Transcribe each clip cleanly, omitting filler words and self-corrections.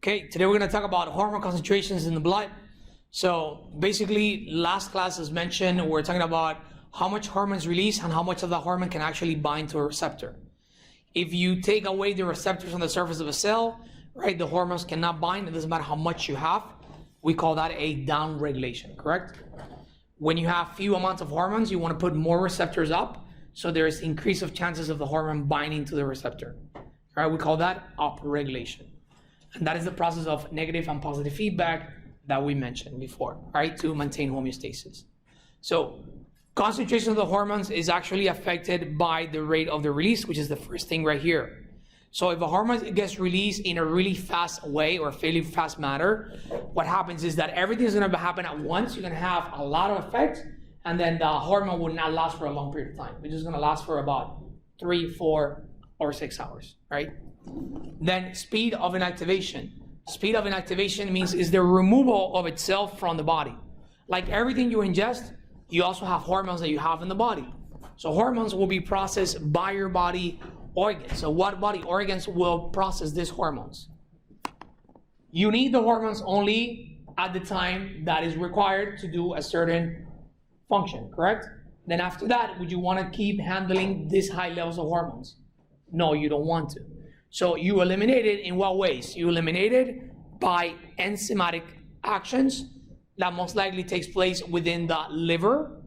Okay, today we're going to talk about hormone concentrations in the blood. So basically, last class, as mentioned, we're talking about how much hormones release and how much of the hormone can actually bind to a receptor. If you take away the receptors on the surface of a cell, right, the hormones cannot bind. It doesn't matter how much you have. We call that a downregulation, correct? When you have few amounts of hormones, you want to put more receptors up, so there's increase of chances of the hormone binding to the receptor. All right, we call that upregulation. And that is the process of negative and positive feedback that we mentioned before, right, to maintain homeostasis. So concentration of the hormones is actually affected by the rate of the release, which is the first thing right here. So if a hormone gets released in a really fast way or fairly fast manner, what happens is that everything is going to happen at once. You're going to have a lot of effects, and then the hormone will not last for a long period of time. It's just going to last for about 3, 4, or 6 hours, right? Then speed of inactivation. Speed of inactivation means is the removal of itself from the body. Like everything you ingest, you also have hormones that you have in the body. So hormones will be processed by your body organs. So what body organs will process these hormones? You need the hormones only at the time that is required to do a certain function, correct? Then after that, would you want to keep handling these high levels of hormones? No, you don't want to. So you eliminate it in what ways? You eliminate it by enzymatic actions that most likely takes place within the liver,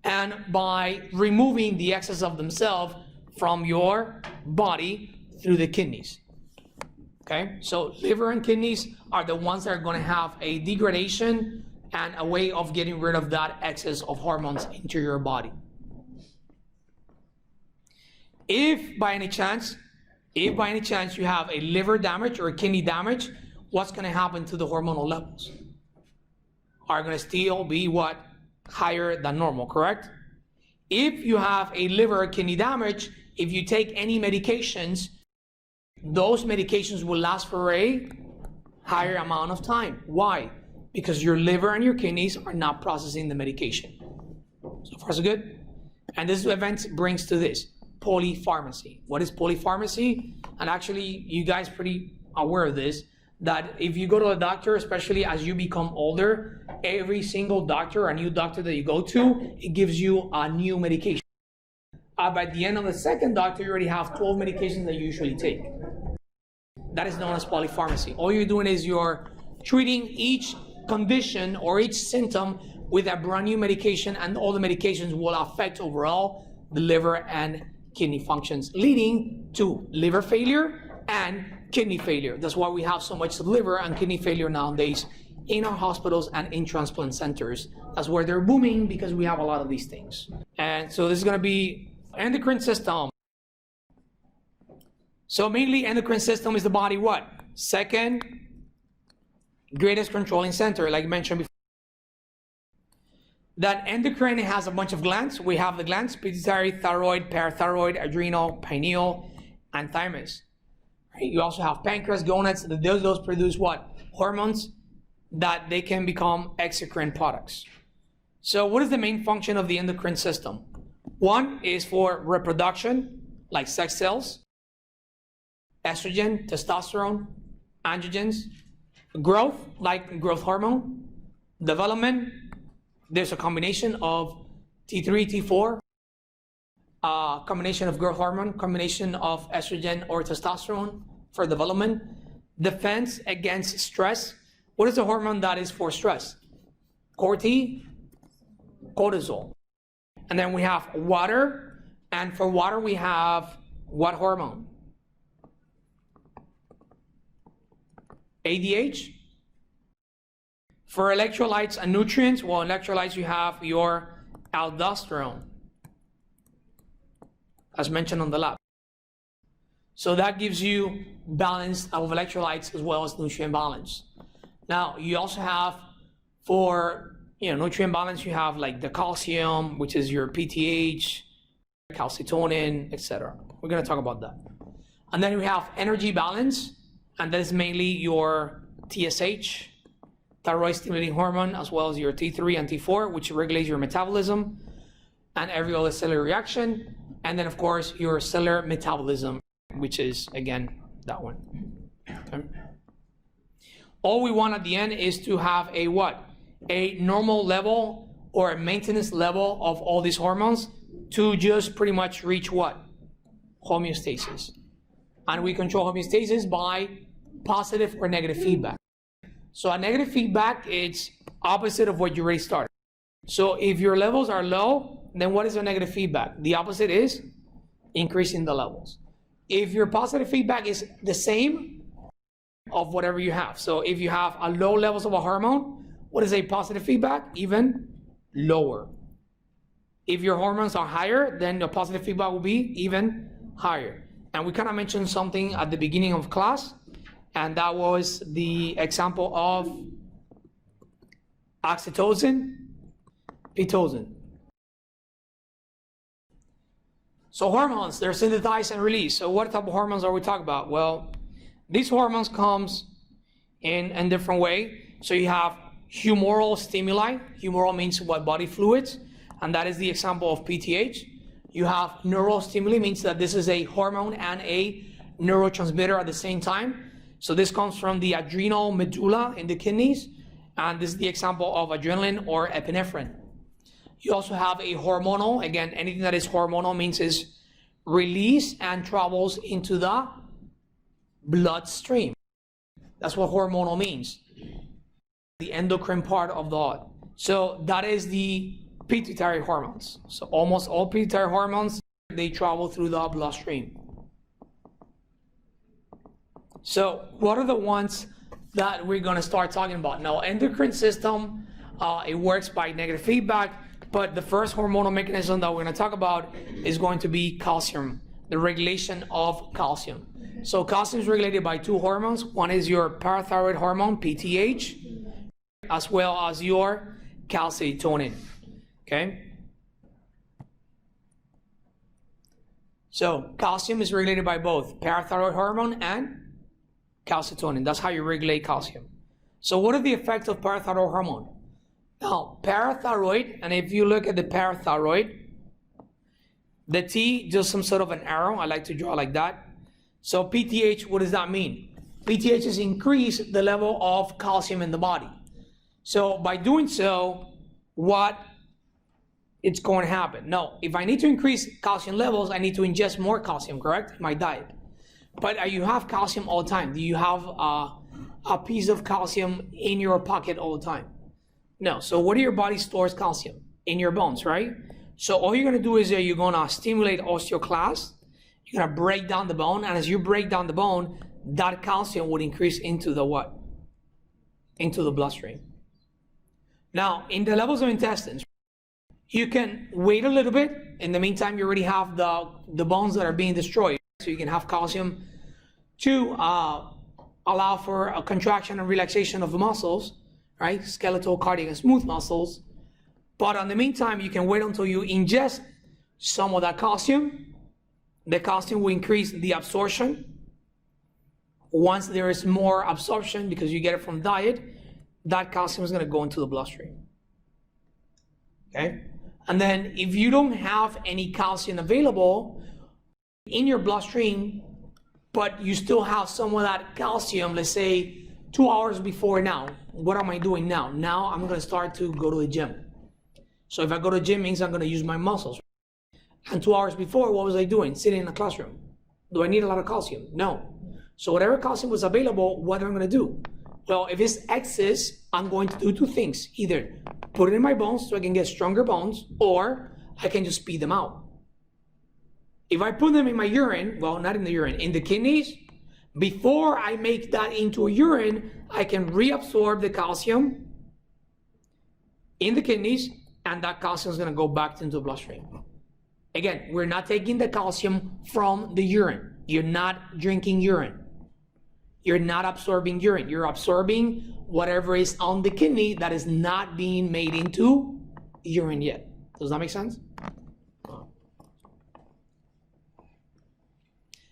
and by removing the excess of themselves from your body through the kidneys. Okay, so liver and kidneys are the ones that are going to have a degradation and a way of getting rid of that excess of hormones into your body. If by any chance you have a liver damage or a kidney damage, what's going to happen to the hormonal levels? Are going to still be what? Higher than normal, correct? If you have a liver or kidney damage, if you take any medications, those medications will last for a higher amount of time. Why? Because your liver and your kidneys are not processing the medication. So far so good? And this event brings to this. Polypharmacy. What is polypharmacy? And actually, you guys pretty aware of this, that if you go to a doctor, especially as you become older, every single doctor, a new doctor that you go to, it gives you a new medication. By the end of the second doctor, you already have 12 medications that you usually take. That is known as polypharmacy. All you're doing is you're treating each condition or each symptom with a brand new medication, and all the medications will affect overall the liver and kidney functions, leading to liver failure and kidney failure. That's why we have so much liver and kidney failure nowadays in our hospitals and in transplant centers. That's where they're booming, because we have a lot of these things. And so this is going to be endocrine system. So mainly endocrine system is the body what? Second greatest controlling center, like mentioned before. That endocrine has a bunch of glands. We have the glands: pituitary, thyroid, parathyroid, adrenal, pineal, and thymus. Right? You also have pancreas, gonads. Those produce what? Hormones that they can become exocrine products. So what is the main function of the endocrine system? One is for reproduction, like sex cells, estrogen, testosterone, androgens, growth, like growth hormone, development. There's a combination of T3, T4, combination of growth hormone, combination of estrogen or testosterone for development, defense against stress. What is the hormone that is for stress? Cortisol. And then we have water, and for water we have what hormone? ADH. For electrolytes and nutrients, well, electrolytes, you have your aldosterone, as mentioned on the lab. So that gives you balance of electrolytes as well as nutrient balance. Now, you also have, for nutrient balance, you have like the calcium, which is your PTH, calcitonin, etc. We're going to talk about that. And then we have energy balance, and that is mainly your TSH, thyroid stimulating hormone, as well as your T3 and T4, which regulates your metabolism and every other cellular reaction. And then, of course, your cellular metabolism, which is, again, that one. Okay. All we want at the end is to have a what? A normal level or a maintenance level of all these hormones to just pretty much reach what? Homeostasis. And we control homeostasis by positive or negative feedback. So a negative feedback, it's opposite of what you already started. So if your levels are low, then what is a negative feedback? The opposite is increasing the levels. If your positive feedback is the same of whatever you have. So if you have a low levels of a hormone, what is a positive feedback? Even lower. If your hormones are higher, then the positive feedback will be even higher. And we kind of mentioned something at the beginning of class, and that was the example of oxytocin, pitocin. So hormones, they're synthesized and released. So what type of hormones are we talking about? Well, these hormones comes in a different way. So you have humoral stimuli. Humoral means what? Body fluids. And that is the example of PTH. You have neural stimuli, means that this is a hormone and a neurotransmitter at the same time. So this comes from the adrenal medulla in the kidneys. And this is the example of adrenaline or epinephrine. You also have a hormonal. Again, anything that is hormonal means is released and travels into the bloodstream. That's what hormonal means. The endocrine part of the body. So that is the pituitary hormones. So almost all pituitary hormones, they travel through the bloodstream. So what are the ones that we're going to start talking about? Now, endocrine system, it works by negative feedback, but the first hormonal mechanism that we're going to talk about is going to be calcium, the regulation of calcium. So calcium is regulated by two hormones. One is your parathyroid hormone, PTH, as well as your calcitonin. Okay? So calcium is regulated by both parathyroid hormone and calcitonin. That's how you regulate calcium. So what are the effects of parathyroid hormone? Now, parathyroid, and if you look at the parathyroid, the T, just some sort of an arrow. I like to draw like that. So PTH, what does that mean? PTH is increase the level of calcium in the body. So by doing so, what it's going to happen? No, if I need to increase calcium levels, I need to ingest more calcium, correct? In my diet. But you have calcium all the time. Do you have a piece of calcium in your pocket all the time? No. So what do your body stores calcium? In your bones, right? So all you're going to do is you're going to stimulate osteoclast. You're going to break down the bone. And as you break down the bone, that calcium would increase into the what? Into the bloodstream. Now, in the levels of intestines, you can wait a little bit. In the meantime, you already have the bones that are being destroyed. So you can have calcium to allow for a contraction and relaxation of the muscles, right? Skeletal, cardiac, and smooth muscles. But in the meantime, you can wait until you ingest some of that calcium. The calcium will increase the absorption. Once there is more absorption, because you get it from diet, that calcium is going to go into the bloodstream. Okay? And then if you don't have any calcium available in your bloodstream, but you still have some of that calcium, let's say 2 hours before now, what am I doing now? Now I'm going to start to go to the gym. So if I go to the gym, means I'm going to use my muscles. And 2 hours before, what was I doing? Sitting in a classroom. Do I need a lot of calcium? No. So whatever calcium was available, what am I going to do? Well, if it's excess, I'm going to do two things. Either put it in my bones so I can get stronger bones, or I can just speed them out. If I put them in my urine, well, not in the urine, in the kidneys, before I make that into a urine, I can reabsorb the calcium in the kidneys, and that calcium is going to go back into the bloodstream. Again, we're not taking the calcium from the urine. You're not drinking urine. You're not absorbing urine. You're absorbing whatever is on the kidney that is not being made into urine yet. Does that make sense?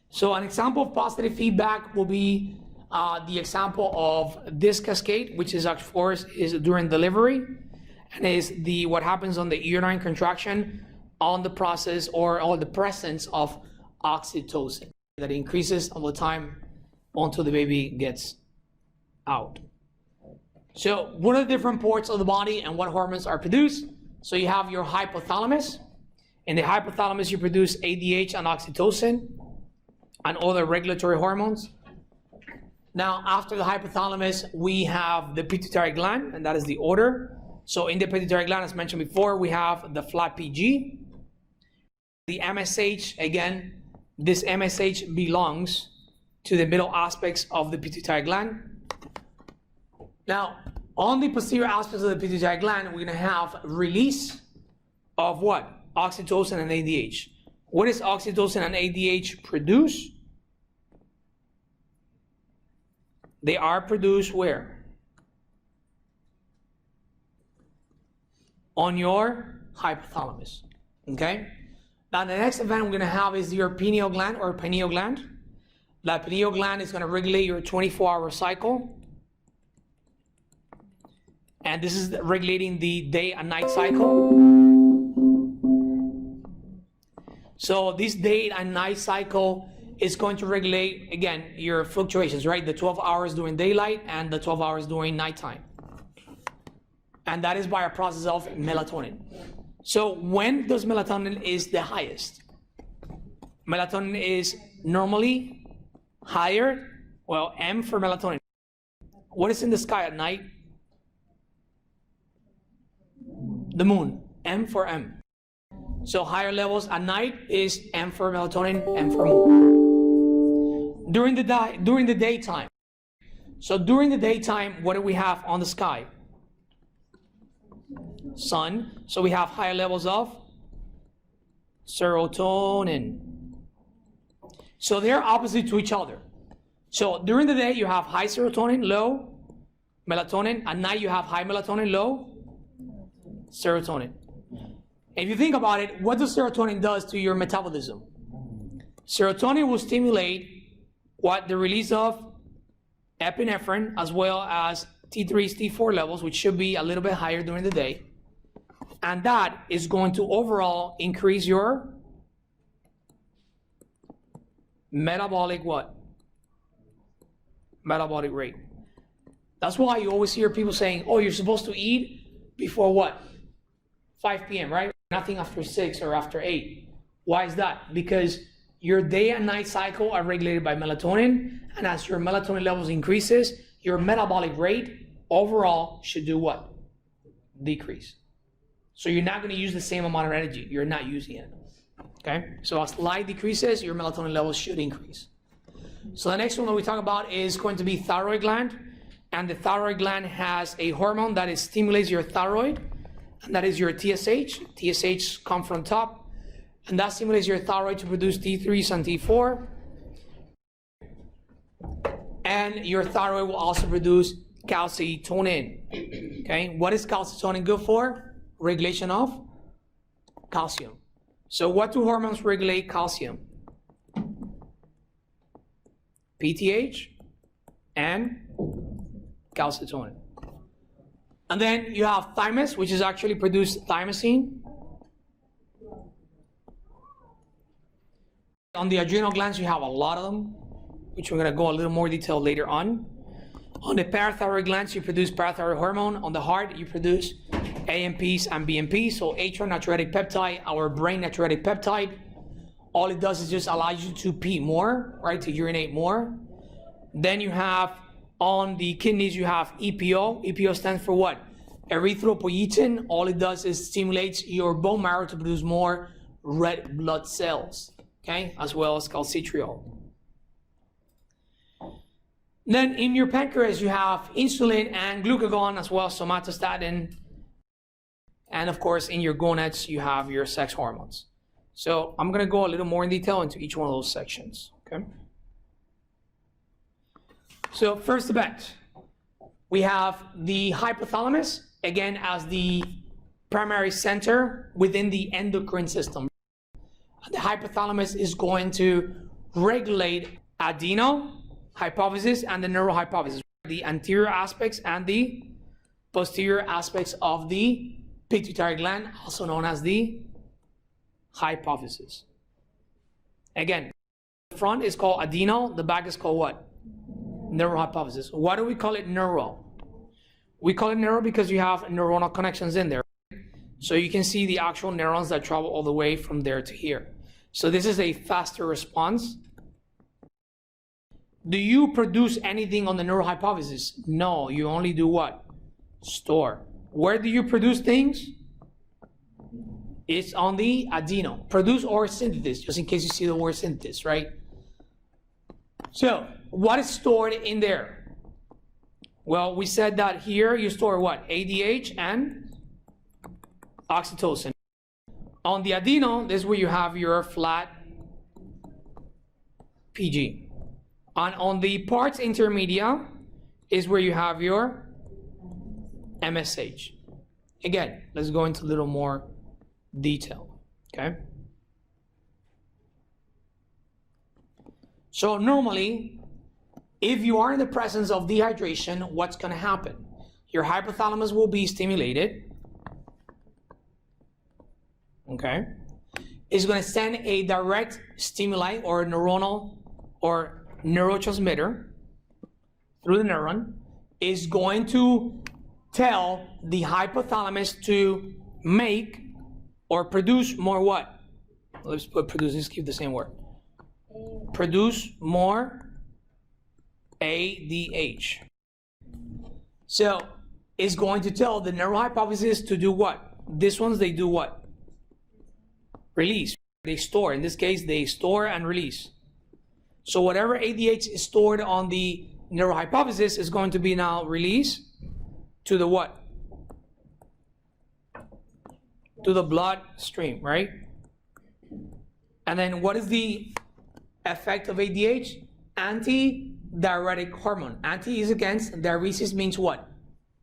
So an example of positive feedback will be the example of this cascade, which is of course is during delivery, and is what happens on the uterine contraction on the process or the presence of oxytocin that increases all the time until the baby gets out. So what are the different parts of the body and what hormones are produced? So you have your hypothalamus. In the hypothalamus, you produce ADH and oxytocin and other regulatory hormones. Now, after the hypothalamus, we have the pituitary gland, and that is the order. So in the pituitary gland, as mentioned before, we have the FLAP-PG. The MSH, again, this MSH belongs to the middle aspects of the pituitary gland. Now, on the posterior aspects of the pituitary gland, we're going to have release of what? Oxytocin and ADH. What does oxytocin and ADH produce? They are produced where? On your hypothalamus. Okay? Now the next event we're going to have is your pineal gland or pineal gland. That pineal gland is going to regulate your 24-hour cycle. And this is regulating the day and night cycle. So this day and night cycle is going to regulate, again, your fluctuations, right? The 12 hours during daylight and the 12 hours during nighttime. And that is by a process of melatonin. So when does melatonin is the highest? Melatonin is normally higher, well, M for melatonin. What is in the sky at night? The moon, M for M. So higher levels at night is M for melatonin, M for moon. During the daytime. So during the daytime, what do we have on the sky? Sun. So we have higher levels of serotonin. So they're opposite to each other. So during the day, you have high serotonin, low melatonin. At night, you have high melatonin, low serotonin. If you think about it, what does serotonin does to your metabolism? Serotonin will stimulate what? The release of epinephrine as well as T3s, T4 levels, which should be a little bit higher during the day. And that is going to overall increase your metabolic what? Metabolic rate. That's why you always hear people saying, oh, you're supposed to eat before what? 5 p.m., right? Nothing after 6 or after 8. Why is that? Because your day and night cycle are regulated by melatonin, and as your melatonin levels increases, your metabolic rate overall should do what? Decrease. So you're not going to use the same amount of energy. You're not using it. Okay? So as light decreases, your melatonin levels should increase. So the next one that we talk about is going to be thyroid gland. And the thyroid gland has a hormone that stimulates your thyroid, and that is your TSH. TSH comes from top, and that stimulates your thyroid to produce T3s and T4. And your thyroid will also produce calcitonin. Okay, what is calcitonin good for? Regulation of calcium. So what do hormones regulate calcium? PTH and calcitonin. And then you have thymus, which is actually produced thymosin. On the adrenal glands, you have a lot of them, which we're going to go a little more detail later on. On the parathyroid glands, you produce parathyroid hormone. On the heart, you produce AMPs and BMPs. So atrial natriuretic peptide, our brain natriuretic peptide. All it does is just allow you to pee more, right? To urinate more. Then you have on the kidneys, you have EPO. EPO stands for what? Erythropoietin. All it does is stimulates your bone marrow to produce more red blood cells, okay? As well as calcitriol. Then in your pancreas, you have insulin and glucagon, as well as somatostatin. And of course, in your gonads, you have your sex hormones. So I'm going to go a little more in detail into each one of those sections, okay? So first event, we have the hypothalamus, again, as the primary center within the endocrine system. The hypothalamus is going to regulate adenohypophysis and the neurohypophysis, the anterior aspects and the posterior aspects of the pituitary gland, also known as the hypophysis. Again, the front is called adeno, the back is called what? Neurohypophysis. Why do we call it neuro? We call it neuro because you have neuronal connections in there. So you can see the actual neurons that travel all the way from there to here. So this is a faster response. Do you produce anything on the neurohypophysis? No, you only do what? Store. Where do you produce things? It's on the adeno. Produce or synthesis, just in case you see the word synthesis, right? So, what is stored in there? Well, we said that here you store what? ADH and oxytocin. On the adeno, this is where you have your flat PG. And on the parts intermedia is where you have your MSH. Again, let's go into a little more detail, okay? So normally, if you are in the presence of dehydration, what's going to happen? Your hypothalamus will be stimulated, okay? It's going to send a direct stimuli or neuronal or neurotransmitter through the neuron. Is going to tell the hypothalamus to make or produce more what? Let's put produce, let's keep the same word. Produce more ADH. So it's going to tell the neurohypophysis to do what? These ones, they do what? Release. They store. In this case, they store and release. So whatever ADH is stored on the neurohypophysis is going to be now released to the what? To the bloodstream, right? And then what is the effect of ADH? Anti-diuretic hormone. Anti is against, diuresis means what?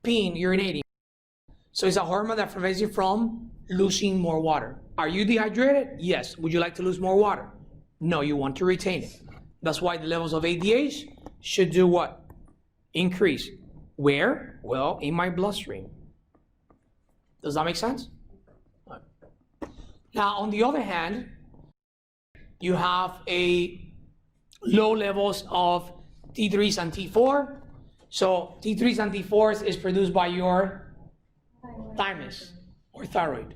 Peeing, urinating. So it's a hormone that prevents you from losing more water. Are you dehydrated? Yes. Would you like to lose more water? No, you want to retain it. That's why the levels of ADH should do what? Increase. Where? Well, in my bloodstream. Does that make sense? Now, on the other hand, you have a low levels of T3s and T4. So T3s and T4s is produced by your thymus or thyroid.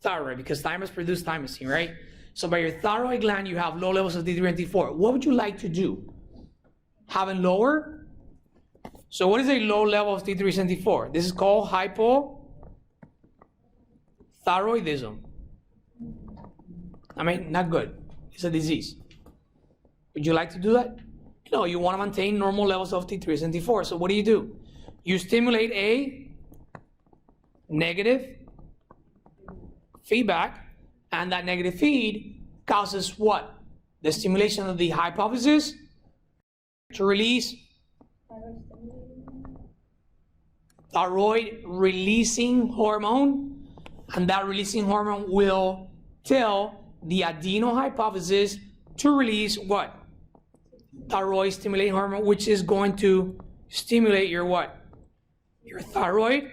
Thyroid, because thymus produces thymosin, right? So by your thyroid gland, you have low levels of T3 and T4. What would you like to do? Have it lower? So what is a low level of T3 and T4? This is called hypothyroidism. I mean, not good. It's a disease. Would you like to do that? No, you want to maintain normal levels of T3 and T4. So what do? You stimulate a negative feedback, and that negative feed causes what? The stimulation of the hypophysis to release thyroid releasing hormone, and that releasing hormone will tell the adenohypophysis to release what? Thyroid stimulating hormone, which is going to stimulate your what? Your thyroid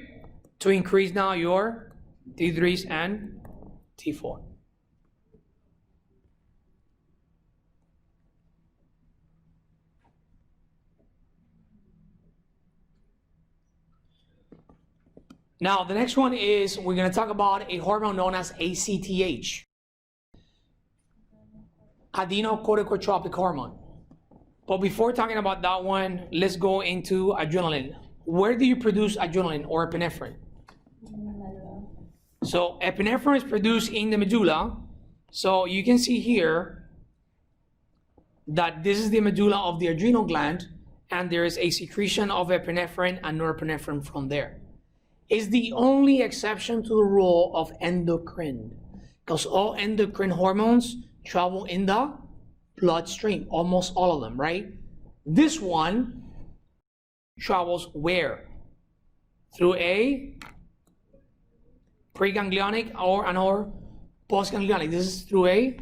to increase now your T3s and T4. Now, the next one is we're going to talk about a hormone known as ACTH, adenocorticotropic hormone. But before talking about that one, let's go into adrenaline. Where do you produce adrenaline or epinephrine? So epinephrine is produced in the medulla. So you can see here that this is the medulla of the adrenal gland, and there is a secretion of epinephrine and norepinephrine from there. It's the only exception to the rule of endocrine, because all endocrine hormones travel in the bloodstream, almost all of them, right? This one travels where? Through a preganglionic or postganglionic. This is through a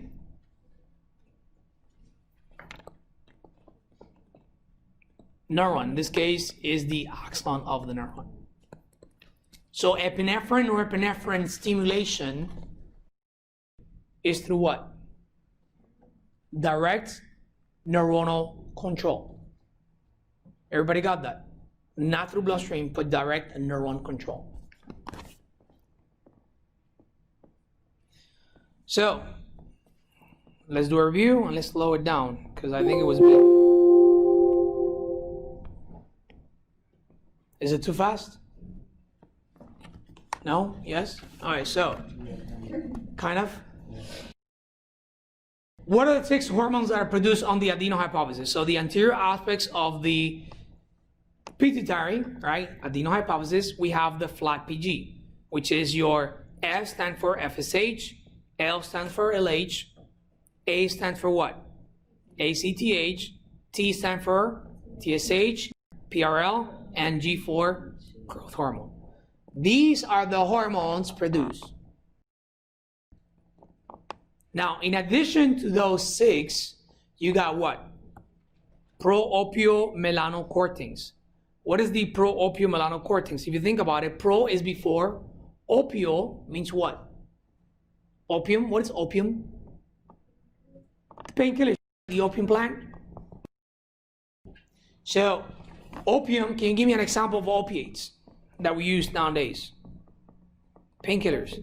neuron. In this case is the axon of the neuron. So epinephrine or epinephrine stimulation is through what? Direct neuronal control. Everybody got that? Not through bloodstream, but direct neuron control. So, let's do a review and let's slow it down because I think it was me. Is it too fast? No? Yes? All right, so, kind of. What are the 6 hormones that are produced on the adenohypophysis? So the anterior aspects of the pituitary, right, adenohypophysis, we have the flat PG, which is your F stands for FSH, L stands for LH, A stands for what? ACTH, T stands for TSH, PRL, and G for growth hormone. These are the hormones produced. Now, in addition to those 6, you got what? Pro-opiomelanocortins. What is the pro-opiomelanocortins? If you think about it, pro is before, opio means what? Opium, what is opium? Painkiller, the opium plant. So, opium, can you give me an example of opiates that we use nowadays? Painkillers.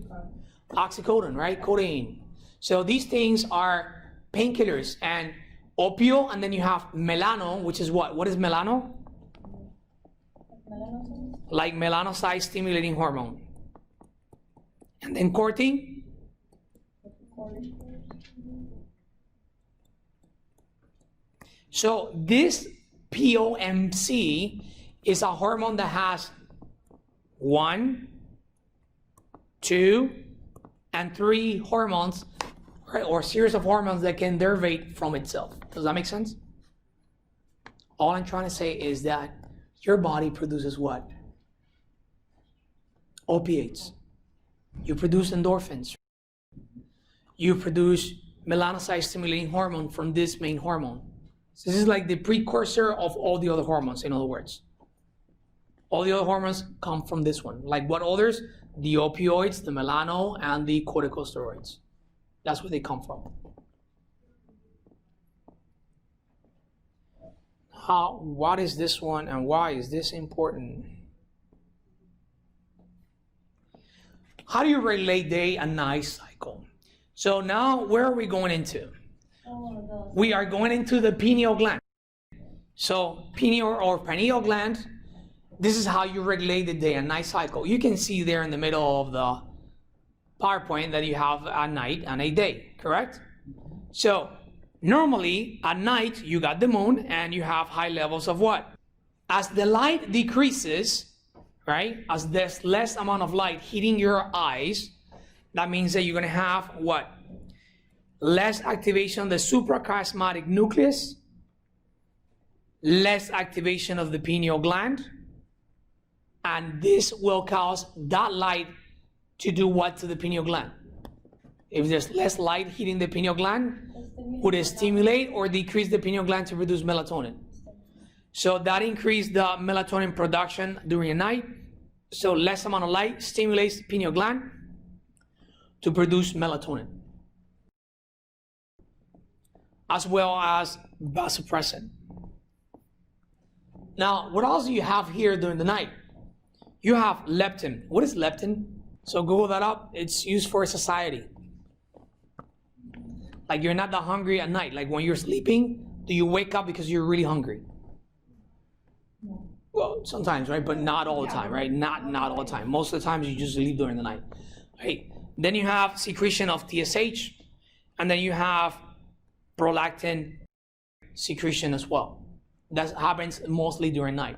Oxycodone, right? Codeine. So these things are painkillers, and opio, and then you have melano, which is what? What is melano? Like melanocyte stimulating hormone. And then cortin? So this POMC is a hormone that has 1, 2, and 3 hormones, right, or a series of hormones that can derivate from itself. Does that make sense? All I'm trying to say is that your body produces what? Opiates. You produce endorphins. You produce melanocyte stimulating hormone from this main hormone. So this is like the precursor of all the other hormones, in other words. All the other hormones come from this one. Like what others? The opioids, the melano, and the corticosteroids. That's where they come from. What is this one and why is this important? How do you relate day and night cycle? So now, where are we going into? We are going into the pineal gland. So pineal or pineal gland, this is how you regulate the day and night cycle. You can see there in the middle of the PowerPoint that you have a night and a day, correct? So normally at night you got the moon and you have high levels of what? As the light decreases, right? As there's less amount of light hitting your eyes, that means that you're gonna have what? Less activation of the suprachiasmatic nucleus, less activation of the pineal gland, and this will cause that light to do what to the pineal gland? If there's less light hitting the pineal gland, would it stimulate or decrease the pineal gland to produce melatonin? So that increased the melatonin production during the night. So less amount of light stimulates the pineal gland to produce melatonin, as well as vasopressin. Now, what else do you have here during the night? You have leptin. What is leptin? So Google that up. It's used for satiety. Like you're not that hungry at night. Like when you're sleeping, do you wake up because you're really hungry? Well, sometimes, right? But not all the time, right? Not all the time. Most of the times you just sleep during the night, right? Then you have secretion of TSH, and then you have prolactin secretion as well. That happens mostly during night.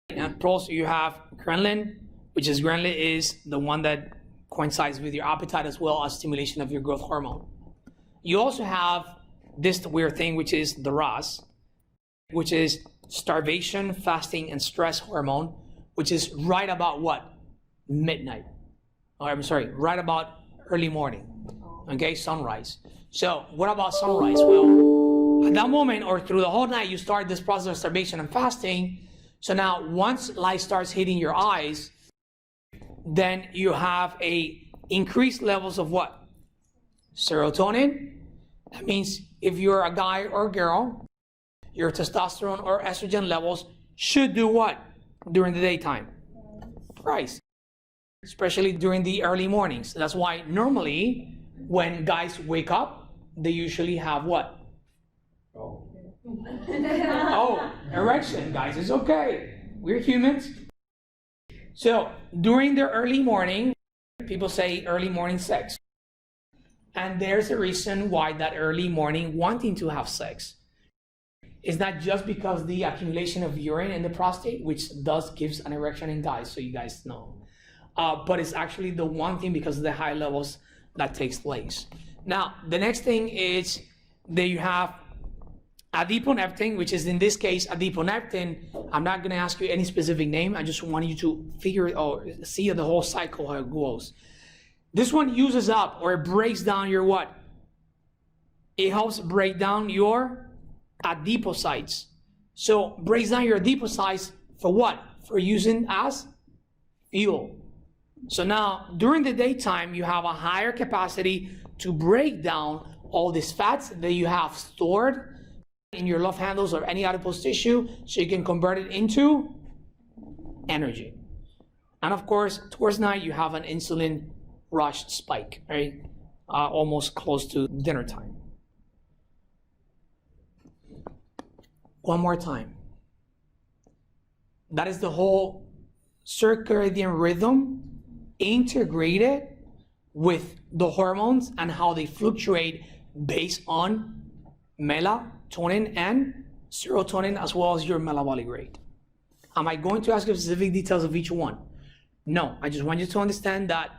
And also you have ghrelin, which is ghrelin is the one that coincides with your appetite as well as stimulation of your growth hormone. You also have this weird thing, which is the RAS, which is starvation, fasting, and stress hormone, which is right about what? Midnight. Or I'm sorry, right about early morning. Okay, sunrise. So what about sunrise? Well, at that moment or through the whole night, you start this process of starvation and fasting. So now once light starts hitting your eyes, then you have a increased levels of what? Serotonin. That means if you're a guy or a girl, your testosterone or estrogen levels should do what during the daytime? Rise, especially during the early mornings. That's why normally when guys wake up, they usually have what? Oh, erection, guys, it's okay. We're humans. So during the early morning, people say early morning sex. And there's a reason why that early morning wanting to have sex. It's not just because the accumulation of urine in the prostate, which does gives an erection in guys, so you guys know. But it's actually the one thing because of the high levels that takes place. Now, the next thing is that you have adiponectin, which is in this case adiponectin. I'm not going to ask you any specific name. I just want you to figure or see the whole cycle, how it goes. This one uses up or it breaks down your what? It helps break down your adipocytes. So breaks down your adipocytes for what? For using as fuel. So now during the daytime, you have a higher capacity to break down all these fats that you have stored in your love handles or any adipose tissue, so you can convert it into energy. And of course, towards night, you have an insulin rush spike, right? Almost close to dinner time. One more time. That is the whole circadian rhythm integrated with the hormones and how they fluctuate based on melatonin and serotonin, as well as your metabolic rate. Am I going to ask you specific details of each one? No, I just want you to understand that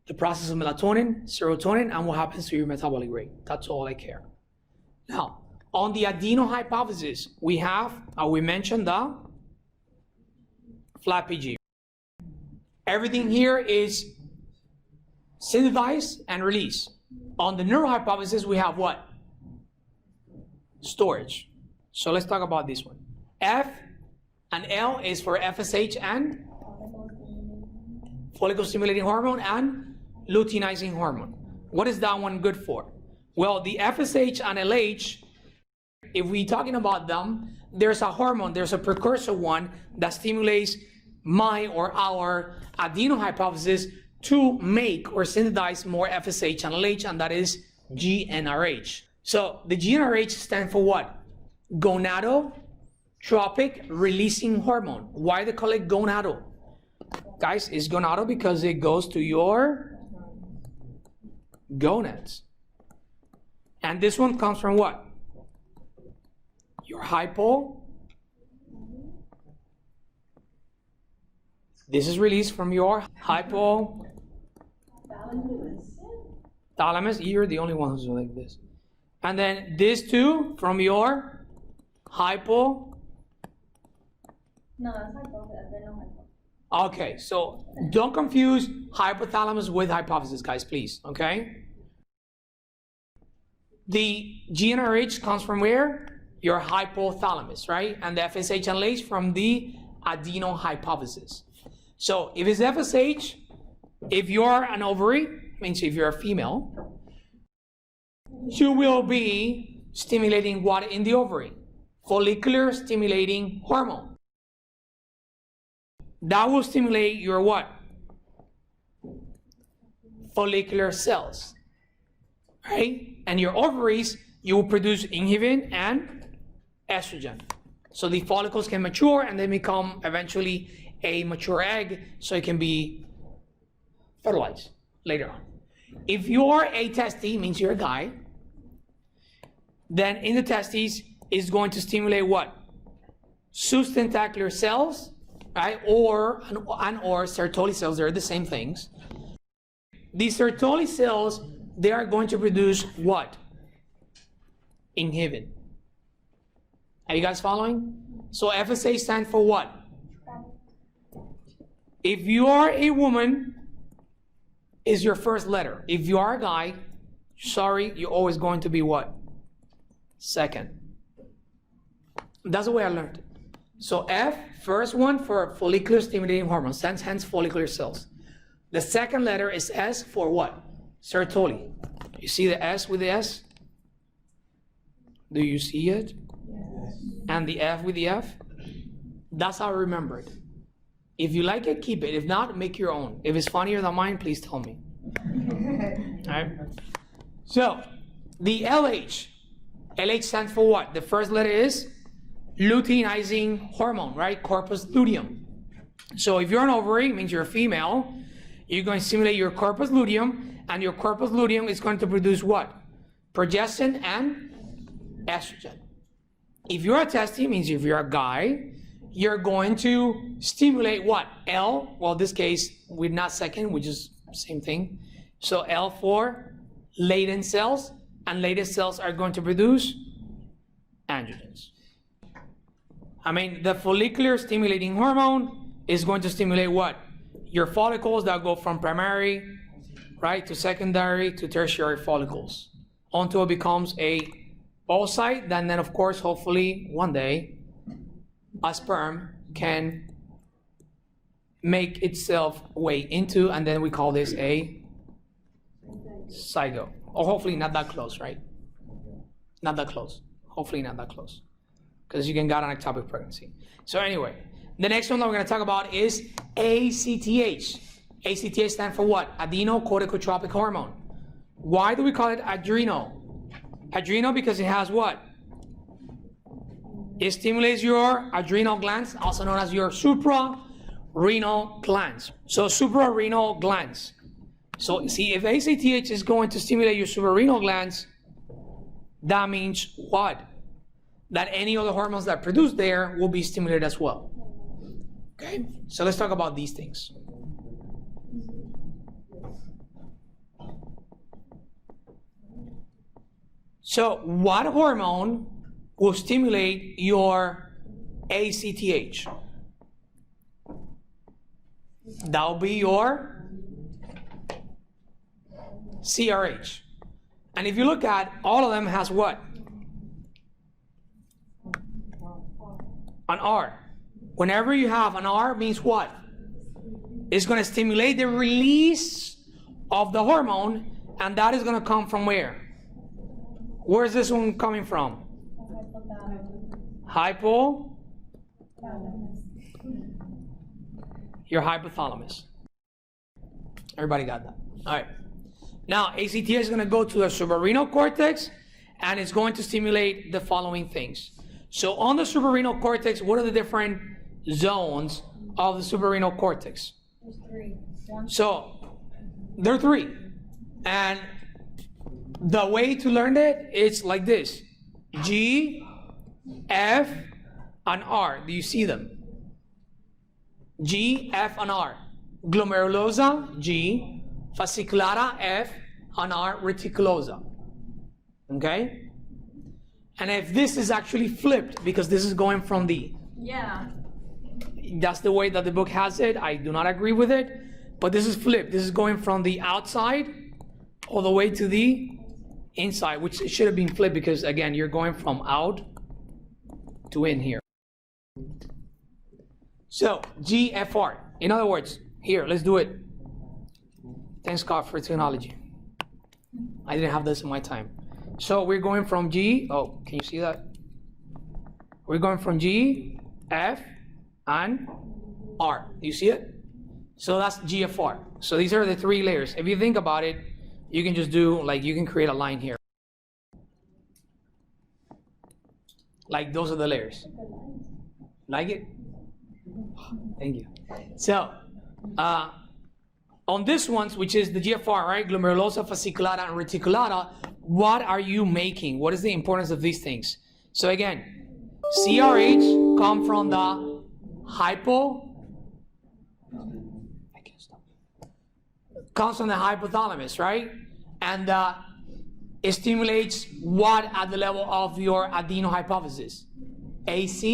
the process of melatonin, serotonin, and what happens to your metabolic rate. That's all I care. Now, on the adenohypophysis, we have, we mentioned the flat PG. Everything here is synthesized and released. On the neurohypophysis, we have what? Storage. So let's talk about this one. F and L is for FSH and follicle stimulating hormone and luteinizing hormone. What is that one good for? Well, the FSH and LH, if we're talking about them, there's a hormone, there's a precursor one that stimulates my or our adenohypophysis to make or synthesize more FSH and LH, and that is GnRH. So the GnRH stands for what? Gonadotropic releasing hormone. Why they call it gonado? Guys, it's gonado because it goes to your gonads. And this one comes from what? Your This is released from your hypothalamus. You're the only one who's like this. And then this too from your No, that's hypothalamus. Okay, so don't confuse hypothalamus with hypophysis, guys, please, okay? The GnRH comes from where? Your hypothalamus, right? And the FSH and LH from the adenohypophysis. So if it's FSH, if you're an ovary, means if you're a female, you will be stimulating what in the ovary? Follicular stimulating hormone. That will stimulate your what? Follicular cells, right? And your ovaries, you will produce inhibin and estrogen. So the follicles can mature and they become eventually a mature egg, so it can be fertilized later on. If you're a testes, means you're a guy, then in the testes is going to stimulate what? Sustentacular cells, right? Or Sertoli cells, they're the same things. These Sertoli cells, they are going to produce what? Inhibin. Are you guys following? So FSH stands for what? If you are a woman, is your first letter. If you are a guy, sorry, you're always going to be what? Second. That's the way I learned it. So F, first one for follicular stimulating hormone, hence follicular cells. The second letter is S for what? Sertoli. You see the S with the S? Do you see it? Yes. and the F with the F. That's how I remember it. If you like it, keep it. If not, make your own. If it's funnier than mine, please tell me. All right. So the LH. LH stands for what? The first letter is luteinizing hormone, right? Corpus luteum. So if you're an ovary, it means you're a female. You're going to stimulate your corpus luteum, and your corpus luteum is going to produce what? Progestin and estrogen. If you're a testy, means if you're a guy, you're going to stimulate what? L, well, in this case, we're not second, which is same thing. So L for Leydig cells, and Leydig cells are going to produce androgens. I mean, the follicular stimulating hormone is going to stimulate what? Your follicles that go from primary, right, to secondary to tertiary follicles until it becomes a oocyte. Then of course, hopefully one day, a sperm can make itself way into, and then we call this a zygote. Or hopefully not that close, right? Not that close. Hopefully not that close, because you can get an ectopic pregnancy. So anyway, the next one that we're going to talk about is ACTH. ACTH stands for what? Adenocorticotropic hormone. Why do we call it adrenal? Adrenal because it has what? It stimulates your adrenal glands, also known as your suprarenal glands. So suprarenal glands. So see, if ACTH is going to stimulate your suprarenal glands, that means what? That any other hormones that produce there will be stimulated as well. Okay, so let's talk about these things. So what hormone will stimulate your ACTH? That will be your CRH. And if you look at all of them has what? An R. Whenever you have an R, means what? It's going to stimulate the release of the hormone, and that is going to come from where? Where's this one coming from? Your hypothalamus. Everybody got that? All right. Now, ACTH is going to go to the suprarenal cortex, and it's going to stimulate the following things. So on the suprarenal cortex, what are the different zones of the suprarenal cortex? There's three. So there are three. And the way to learn it is like this. G, F, and R. Do you see them? G, F, and R. Glomerulosa, G. Fasciculata, F, and R, reticulosa. Okay? And if this is actually flipped, because this is going from the... Yeah. That's the way that the book has it. I do not agree with it. But this is flipped. This is going from the outside all the way to the inside, which it should have been flipped because, again, you're going from out to in here. So, GFR. In other words, here, let's do it. Thanks, God, for technology. I didn't have this in my time. So we're going from G. Oh, can you see that? We're going from G, F, and R. Do you see it? So that's GFR. So these are the three layers. If you think about it, you can just do, like, you can create a line here. Like, those are the layers. Like it? Thank you. So, on this one, which is the GFR, right? Glomerulosa, fasciculata, and reticulata, what are you making? What is the importance of these things? So again, CRH come from the comes from the hypothalamus, right? And it stimulates what at the level of your adenohypophysis? ACTH,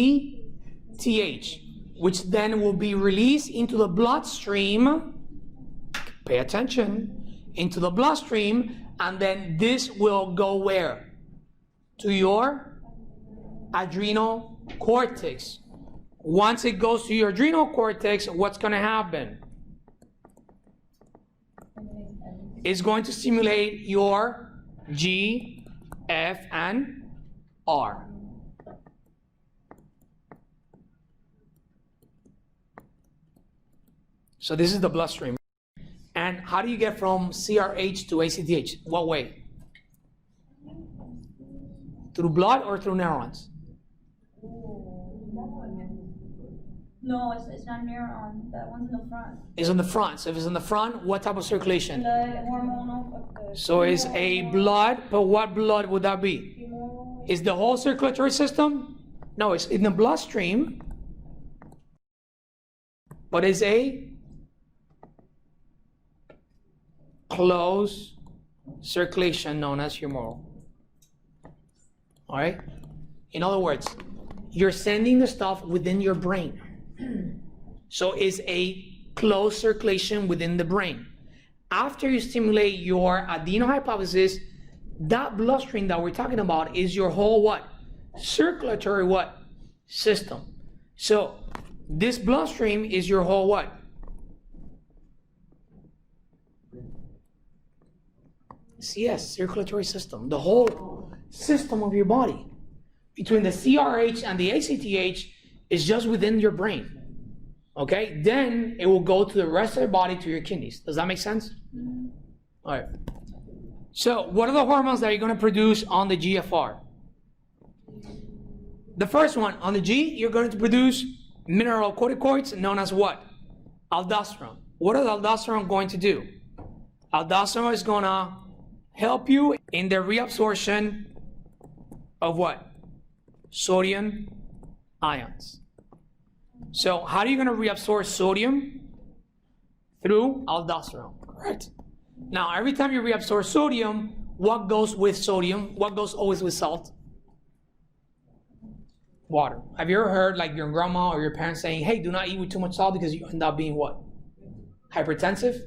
which then will be released into the bloodstream. Pay attention, into the bloodstream, and then this will go where? To your adrenal cortex. Once it goes to your adrenal cortex, what's going to happen? It's going to stimulate your G, F, and R. So this is the bloodstream. And how do you get from CRH to ACTH? What way? Through blood or through neurons? No, it's not neuron. That one's in the front. It's in the front. So if it's in the front, what type of circulation? Blood, hormonal. So it's a blood, but what blood would that be? Is the whole circulatory system? No, it's in the bloodstream, but it's a closed circulation known as humoral. All right? In other words, you're sending the stuff within your brain. So it's a closed circulation within the brain. After you stimulate your adenohypophysis, that bloodstream that we're talking about is your whole what? Circulatory what? System. So this bloodstream is your whole what? CS, circulatory system. The whole system of your body. Between the CRH and the ACTH is just within your brain. Okay? Then it will go to the rest of the body, to your kidneys. Does that make sense? All right. So what are the hormones that you're going to produce on the GFR? The first one, on the G, you're going to produce mineralocorticoids known as what? Aldosterone. What is aldosterone going to do? Aldosterone is going to help you in the reabsorption of what? Sodium ions. So how are you going to reabsorb sodium? Through aldosterone, correct? Now, every time you reabsorb sodium, what goes with sodium? What goes always with salt? Water. Have you ever heard like your grandma or your parents saying, hey, do not eat with too much salt because you end up being what? Hypertensive?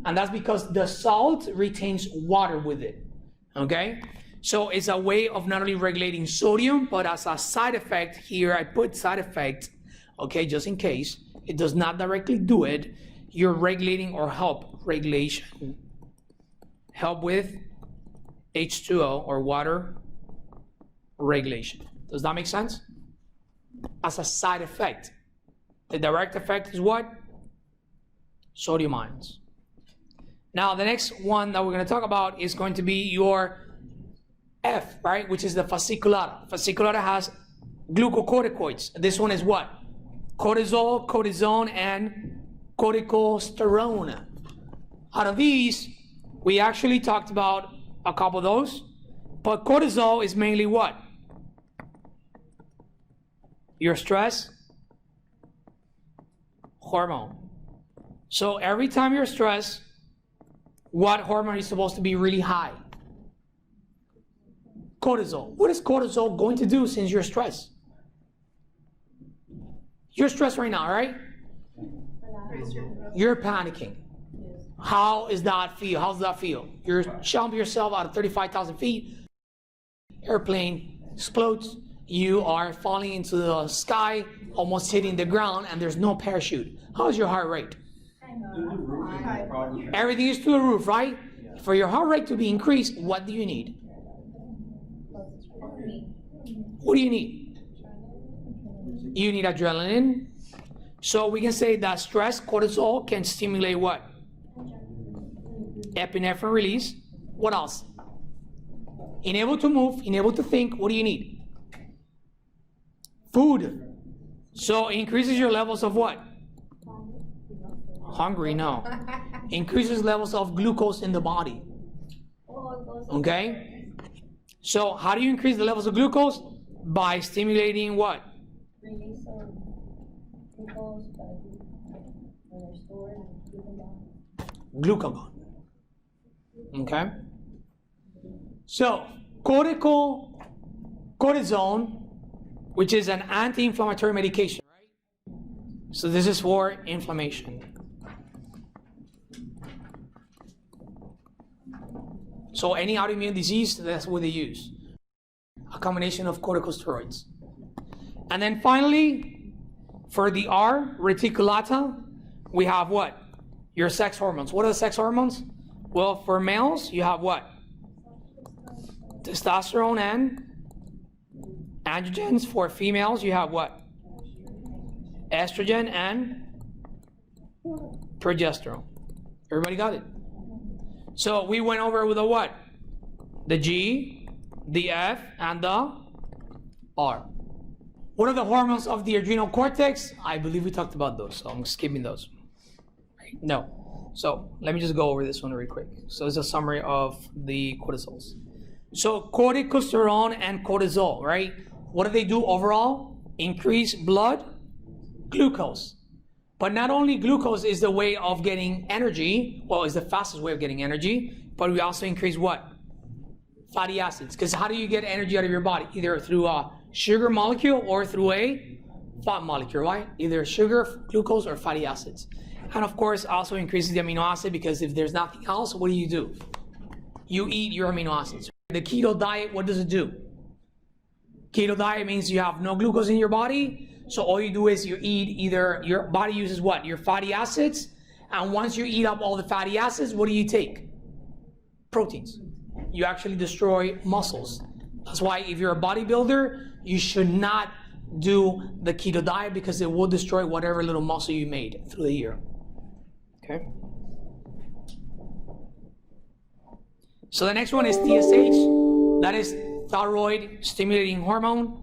And that's because the salt retains water with it, okay? So it's a way of not only regulating sodium, but as a side effect here, I put side effect, okay, just in case. It does not directly do it. You're regulating or help regulation. Help with H2O or water regulation. Does that make sense? As a side effect. The direct effect is what? Sodium ions. Now, the next one that we're going to talk about is going to be your F, right? Which is the fasciculata. Fasciculata has glucocorticoids. This one is what? Cortisol, cortisone, and corticosterone. Out of these, we actually talked about a couple of those. But cortisol is mainly what? Your stress hormone. So every time you're stressed, what hormone is supposed to be really high? Cortisol. What is cortisol going to do since you're stressed? You're stressed right now, right? You're panicking. How does that feel? How does that feel? You're jumping yourself out of 35,000 feet. Airplane explodes. You are falling into the sky, almost hitting the ground, and there's no parachute. How's your heart rate? Everything is through the roof, right? For your heart rate to be increased, what do you need? What do you need? You need adrenaline. So we can say that stress, cortisol, can stimulate what? Epinephrine release. What else? Unable to move, unable to think. What do you need? Food. So it increases your levels of what? Hungry, no. Increases levels of glucose in the body. Okay? So how do you increase the levels of glucose? By stimulating what? Release of glucose when they're stored, Glucagon. Okay? So cortisone, which is an anti-inflammatory medication, right? So this is for inflammation. So any autoimmune disease, that's what they use. A combination of corticosteroids. And then finally, for the R, reticulata, we have what? Your sex hormones. What are the sex hormones? Well, for males, you have what? Testosterone and androgens. For females, you have what? Estrogen and progesterone. Everybody got it? So we went over with the what? The G, the F, and the R. What are the hormones of the adrenal cortex? I believe we talked about those, so I'm skipping those. No. So let me just go over this one real quick. So it's a summary of the cortisols. So corticosterone and cortisol, right? What do they do overall? Increase blood glucose. But not only glucose is the way of getting energy, well, is the fastest way of getting energy, but we also increase what? Fatty acids. Because how do you get energy out of your body? Either through a sugar molecule or through a fat molecule, right? Either sugar, glucose, or fatty acids. And of course, also increases the amino acid, because if there's nothing else, what do? You eat your amino acids. The keto diet, what does it do? Keto diet means you have no glucose in your body. So all you do is you eat either, your body uses what? Your fatty acids. And once you eat up all the fatty acids, what do you take? Proteins. You actually destroy muscles. That's why if you're a bodybuilder, you should not do the keto diet, because it will destroy whatever little muscle you made through the year. Okay. So the next one is TSH. That is thyroid stimulating hormone.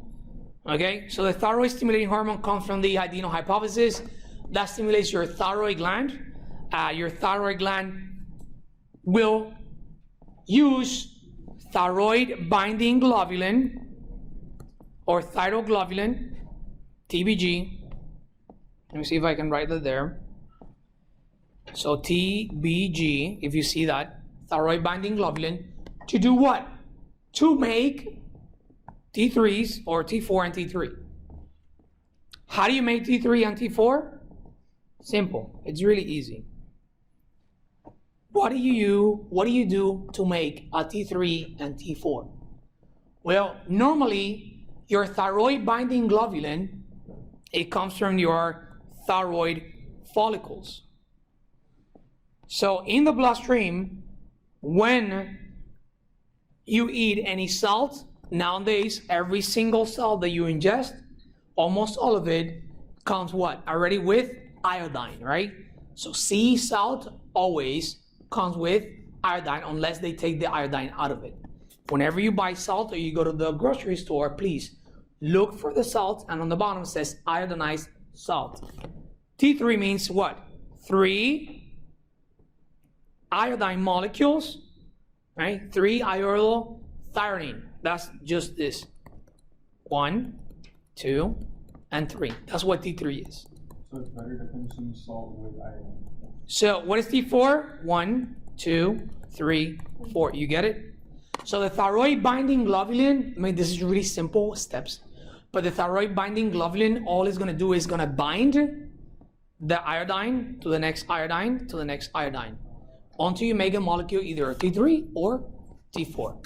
Okay, so the thyroid stimulating hormone comes from the adenohypophysis. That stimulates your thyroid gland. Your thyroid gland will use thyroid binding globulin or thyroglobulin, TBG. Let me see if I can write that there. So TBG, if you see that, thyroid binding globulin, to do what? To make T3s or T4 and T3. How do you make T3 and T4? Simple. It's really easy. What do you do to make a T3 and T4? Well, normally your thyroid binding globulin, it comes from your thyroid follicles. So in the bloodstream, when you eat any salt, nowadays, every single salt that you ingest, almost all of it comes what? Already with iodine, right? So sea salt always comes with iodine, unless they take the iodine out of it. Whenever you buy salt or you go to the grocery store, please look for the salt, and on the bottom it says iodinized salt. T3 means what? 3 iodine molecules, right? 3 iodothyronine. That's just this. 1, 2, and 3. That's what T3 is. So it's better to consume salt with iodine. So what is T4? 1, 2, 3, 4. You get it? So the thyroid binding globulin, I mean, this is really simple steps, but the thyroid binding globulin, all it's going to do is going to bind the iodine to the next iodine to the next iodine until you make a molecule, either a T3 or T4.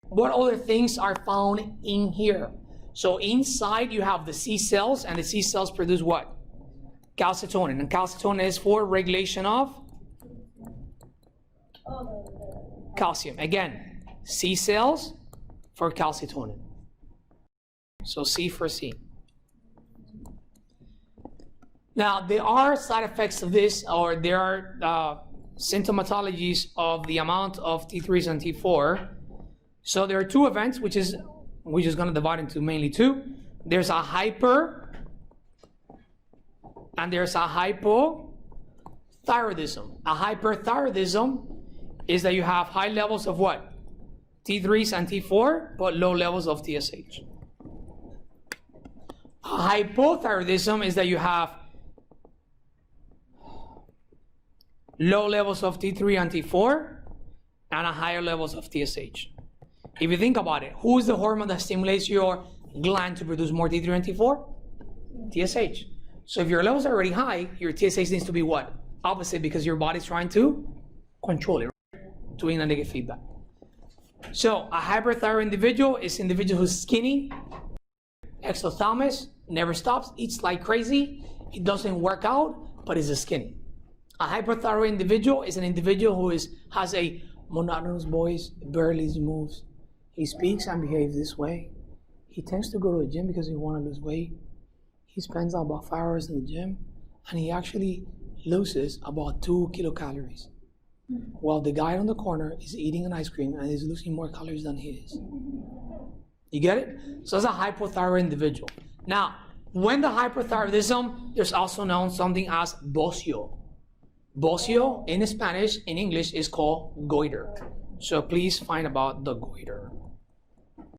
What other things are found in here? So inside you have the C cells, and the C cells produce what? Calcitonin. And calcitonin is for regulation of calcium. Again, C cells for calcitonin. So C for C. Now, there are side effects of this, or there are symptomatologies of the amount of T3s and T4. So there are 2 events, which is we're just going to divide into mainly 2. There's a hyper and there's a hypothyroidism. A hyperthyroidism is that you have high levels of what? T3s and T4, but low levels of TSH. A hypothyroidism is that you have low levels of T3 and T4 and a higher levels of TSH. If you think about it, who is the hormone that stimulates your gland to produce more T3 and T4? TSH. So if your levels are already high, your TSH needs to be what? Opposite, because your body's trying to control it, right? Doing a negative feedback. So a hyperthyroid individual is an individual who's skinny, exothalamus, never stops, eats like crazy, it doesn't work out, but is skinny. A hyperthyroid individual is an individual who has a monotonous voice, barely moves. He speaks and behaves this way. He tends to go to the gym because he wants to lose weight. He spends about 5 hours in the gym, and he actually loses about 2 kilocalories, while the guy on the corner is eating an ice cream and is losing more calories than he is. You get it? So that's a hypothyroid individual. Now, when the hyperthyroidism, there's also known something as bocio. Bocio in Spanish, in English, is called goiter. So please find about the goiter.